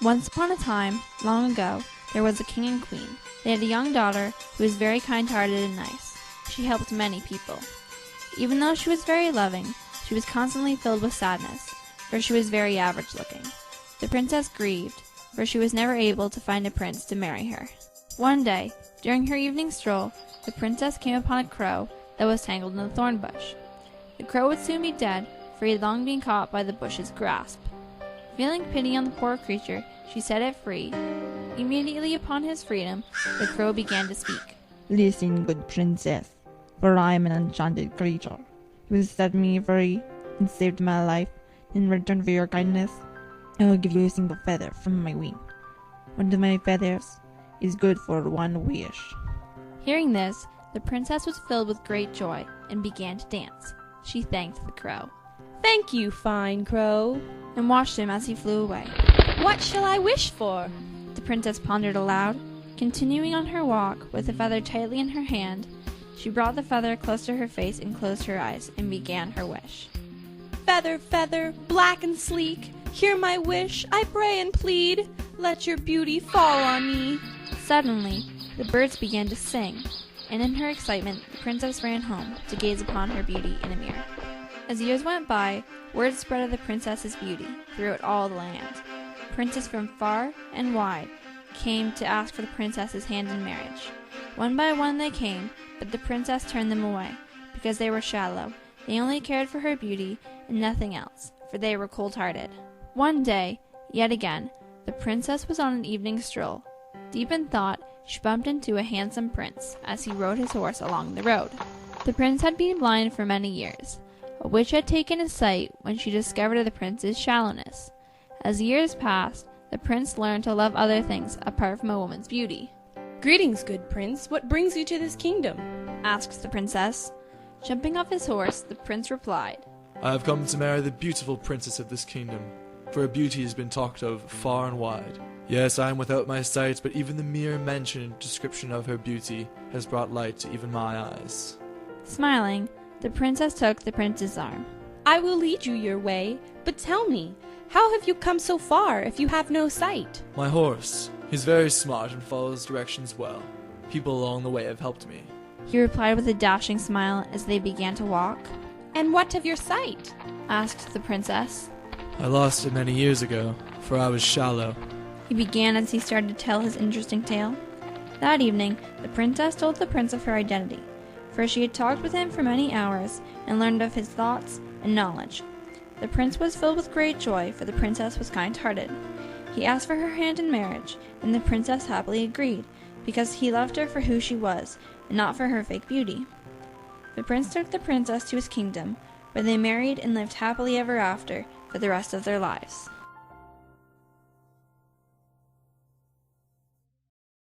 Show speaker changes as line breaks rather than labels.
Once upon a time, long ago, there was a king and queen. They had a young daughter who was very kind-hearted and nice. She helped many people. Even though she was very loving, she was constantly filled with sadness, for she was very average-looking. The princess grieved, for she was never able to find a prince to marry her. One day, during her evening stroll, the princess came upon a crow that was tangled in a thorn bush. The crow would soon be dead, for he had long been caught by the bush's grasp. Feeling pity on the poor creature, she set it free. Immediately upon his freedom, the crow began to speak.
Listen, good princess, for I am an enchanted creature. You have set me free and saved my life. In return for your kindness, I will give you a single feather from my wing. One of my feathers is good for one wish.
Hearing this, the princess was filled with great joy and began to dance. She thanked the crow
Thank you, fine crow.
and watched him as he flew away.
What shall I wish for?
The princess pondered aloud. Continuing on her walk, with the feather tightly in her hand, she brought the feather close to her face and closed her eyes and began her wish.
Feather, feather, black and sleek, hear my wish, I pray and plead. Let your beauty fall on me.
Suddenly, the birds began to sing, and in her excitement, the princess ran home to gaze upon her beauty in a mirror. As years went by, word spread of the princess's beauty throughout all the land. Princes from far and wide came to ask for the princess's hand in marriage. One by one they came, but the princess turned them away, because they were shallow. They only cared for her beauty and nothing else, for they were cold-hearted. One day, yet again, the princess was on an evening stroll. Deep in thought, she bumped into a handsome prince as he rode his horse along the road. The prince had been blind for many years. A witch had taken his sight when she discovered the prince's shallowness. As years passed, the prince learned to love other things apart from a woman's beauty.
Greetings, good prince. What brings you to this kingdom?
Asked the princess. Jumping off his horse, the prince replied,
I have come to marry the beautiful princess of this kingdom, for her beauty has been talked of far and wide. Yes, I am without my sight, but even the mere mention and description of her beauty has brought light to even my eyes.
Smiling, the princess took the prince's arm.
I will lead you your way, but tell me, how have you come so far if you have no sight?
My horse, he's very smart and follows directions well. People along the way have helped me.
He replied with a dashing smile as they began to walk.
And what of your sight?
Asked the princess.
I lost it many years ago, for I was shallow.
He began as he started to tell his interesting tale. That evening, the princess told the prince of her identity, for she had talked with him for many hours and learned of his thoughts and knowledge. The prince was filled with great joy, for the princess was kind-hearted. He asked for her hand in marriage, and the princess happily agreed, because he loved her for who she was, and not for her fake beauty. The prince took the princess to his kingdom, where they married and lived happily ever after for the rest of their lives.